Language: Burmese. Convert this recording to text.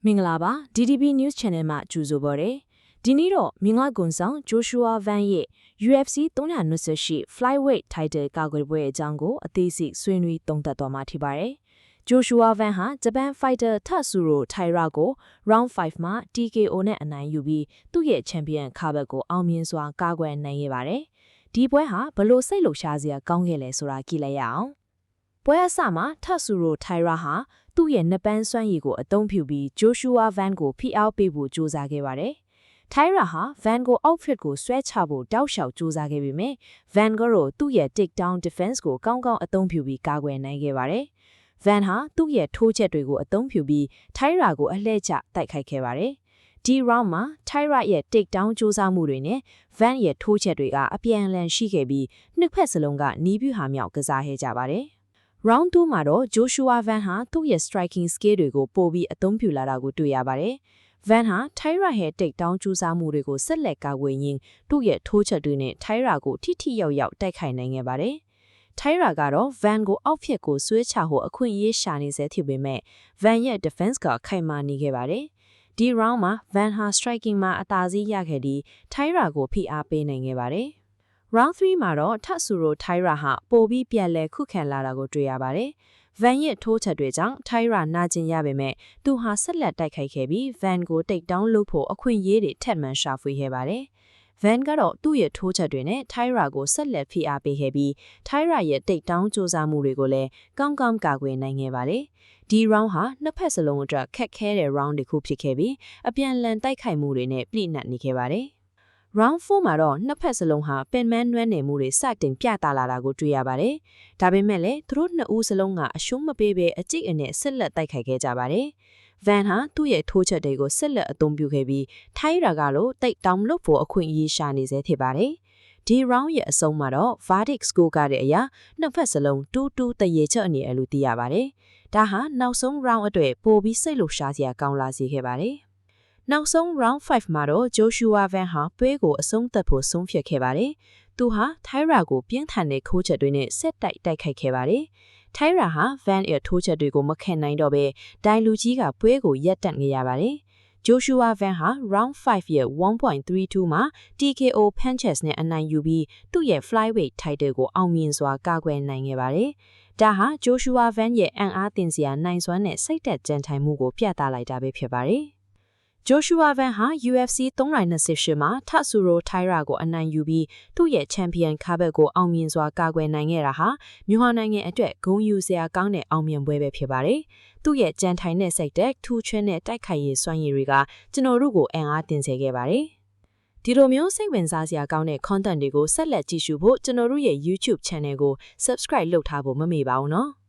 မင်္ဂလာပါ DDB News Channel မှာကြိုဆိုပါရစေ။ဒီနေ့တော့မြင်ငါကွန်ဆောင် Joshua Van ရဲ့ UFC 328 Flyweight Title ကာကွယ်ပွဲအကြောင်းကိုအသေးစိတ်ဆွေးနွေးသုံးသပ်သွားမှာဖြစ်ပါတယ်။ Joshua Van ဟာဂျပန် Fighter Tatsuro Taira ကို Round 5မှာ TKO နဲ့အနိုင်ယူပြီးသူ့ရဲ့ချန်ပီယံခါဘတ်ကိုအောင်မြင်စွာကာကွယ်နိုင်ခဲ့ပါတယ်။ဒီပွဲဟာဘလို့စိတ်လှုပ်ရှားစရာကောင်းခဲ့လဲဆိုတာကြည့်လိုက်ရအောင်။ပွဲအစမှာ Tatsuro Taira ဟာသူ့ရဲ့နှစ်ပန်းစွမ်းရည်ကိုအသုံးပြုပြီး Joshua Van ကိုဖိအားပေးဖို့ကြိုးစားခဲ့ပါတယ်။ Taira ဟာ Van ကို outfit ကိုဆွဲချဖို့တောက်လျှောက်ကြိုးစားခဲ့ပေမဲ့ Van ကတော့သူ့ရဲ့ takedown defense ကိုကောင်းကောင်းအသုံးပြုပြီးကာကွယ်နိုင်ခဲ့ပါတယ်။ Van ဟာသူ့ရဲ့ထိုးချက်တွေကိုအသုံးပြုပြီး Taira ကိုအလှည့်ကျတိုက်ခိုက်ခဲ့ပါတယ်။ဒီ round မှာ Taira ရဲ့ takedown ကြိုးစားမှုတွေနဲ့ Van ရဲ့ထိုးချက်တွေကအပြန်အလှန်ရှိခဲ့ပြီးနှစ်ဖက်စလုံးကနီးပြူဟာမြောက်ကစားခဲ့ကြပါတယ်။ Round 2မှာတော့ Joshua Van ဟာသူ့ရဲ့ striking skill တွေကိုပိုပြီးအသုံးပြုလာတာကိုတွေ့ရပါတယ်။ Van ဟာ Taira ရဲ့ takedown ကြိုးစားမှုတွေကိုဆက်လက်ကာကွယ်ရင်းသူ့ရဲ့ထိုးချက်တွေနဲ့ Taira ကိုထိထိရောက်ရောက်တိုက်ခိုက်နိုင်ခဲ့ပါတယ်။ Taira ကတော့ Van ကို outfit ကိုဆွဲချဖို့အခွင့်အရေးရှာနေစေဖြစ်ပေမဲ့ Van ရဲ့ defense ကခိုင်မာနေခဲ့ပါတယ်။ဒီ round မှာ Van ဟာ striking မှာအသာစီးရခဲ့ပြီး Taira ကိုဖိအားပေးနိုင်ခဲ့ပါတယ်။ Round 3မှာတော့ Tatsuro Taira ဟာပိုပြီးပြန်လည်ခုခံလာတာကိုတွေ့ရပါတယ်။ Van ရဲ့ထိုးချက်တွေကြောင့် Taira နာကျင်ရပေမဲ့သူဟာဆက်လက်တိုက်ခိုက်ခဲ့ပြီး Van ကို takedown လုပ်ဖို့အခွင့်အရေးတွေထပ်မံရှာဖွေခဲ့ပါတယ်။ Van ကတော့သူ့ရဲ့ထိုးချက်တွေနဲ့ Taira ကိုဆက်လက်ဖိအားပေးခဲ့ပြီး Taira ရဲ့ takedown ကြိုးစားမှုတွေကိုလည်းကောင်းကောင်းကာကွယ်နိုင်ခဲ့ပါတယ်။ဒီ round ဟာနှစ်ဖက်စလုံးအတွက်ခက်ခဲတဲ့ round တစ်ခုဖြစ်ခဲ့ပြီးအပြန်အလှန်တိုက်ခိုက်မှုတွေနဲ့ပြည့်နှက်နေခဲ့ပါတယ်။ Round 4မှာတော့နှစ်ဖက်စလုံးဟာပင်မနွမ်းနယ်မှုတွေစတင်ပြသလာတာကိုတွေ့ရပါတယ်။ဒါပေမဲ့လည်းသူတို့နှစ်ဦးစလုံးကအရှုံးမပေးဘဲအကျိတ်အနဲ့ဆက်လက်တိုက်ခိုက်ခဲ့ကြပါတယ်။ Van ဟာသူ့ရဲ့ထိုးချက်တွေကိုဆက်လက်အသုံးပြုခဲ့ပြီး Taira ကလို့takedown လုပ်ဖို့အခွင့်အရေးရှာနေစေဖြစ်ပါတယ်။ဒီ round ရဲ့အဆုံးမှာတော့ verdict score ကတဲ့အရာနှစ်ဖက်စလုံး2-2တရေချက်အနေနဲ့လို့သိရပါတယ်။ဒါဟာနောက်ဆုံး round အတွက်ပိုပြီးစိတ်လှုပ်ရှားစရာကောင်းလာစေခဲ့ပါတယ်။နောက်ဆုံး round 5မှာတော့ Joshua Van ဟာပွဲကိုအဆုံးသတ်ဖို့ဆုံးဖြတ်ခဲ့ပါတယ်။သူဟာ Taira ကိုပြင်းထန်တဲ့ခိုးချက်တွေနဲ့ဆက်တိုက်ခိုက်ခဲ့ပါတယ်။ Taira ဟာ Van ရဲ့ထိုးချက်တွေကိုမခံနိုင်တော့ဘဲဒိုင်လူကြီးကပွဲကိုရပ်တန့်ခဲ့ရပါတယ်။ Joshua Van ဟာ round 5ရဲ့ 1.32 မှာ TKO punches နဲ့အနိုင်ယူပြီးသူ့ရဲ့ flyweight title ကိုအောင်မြင်စွာကာကွယ်နိုင်ခဲ့ပါတယ်။ဒါဟာ Joshua Van ရဲ့အံ့အားသင့်စရာနိုင်စွမ်းနဲ့စိတ်သက်ကြံထိုင်မှုကိုပြသလိုက်တာပဲဖြစ်ပါတယ်။ Joshua Van ဟာ UFC 328မှာ Tatsuro Taira ကိုအနိုင်ယူပြီးသူ့ရဲ့ချန်ပီယံခါဘတ်ကိုအောင်မြင်စွာကာကွယ်နိုင်ခဲ့တာဟာမြန်မာနိုင်ငံအတွက်ဂုဏ်ယူစရာကောင်းတဲ့အောင်မြင်ပွဲပဲဖြစ်ပါတယ်။သူ့ရဲ့ကြံထိုင်တဲ့စိတ်သက်ထူးချွန်းတဲ့တိုက်ခိုက်ရေးစွမ်းရည်တွေကကျွန်တော်တို့ကိုအံ့အားသင့်စေခဲ့ပါတယ်။ဒီလိုမျိုးစိတ်ဝင်စားစရာကောင်းတဲ့ content တွေကိုဆက်လက်ကြည့်ရှုဖို့ကျွန်တော်တို့ရဲ့ YouTube Channel ကို Subscribe လုပ်ထားဖို့မမေ့ပါဘူးနော်။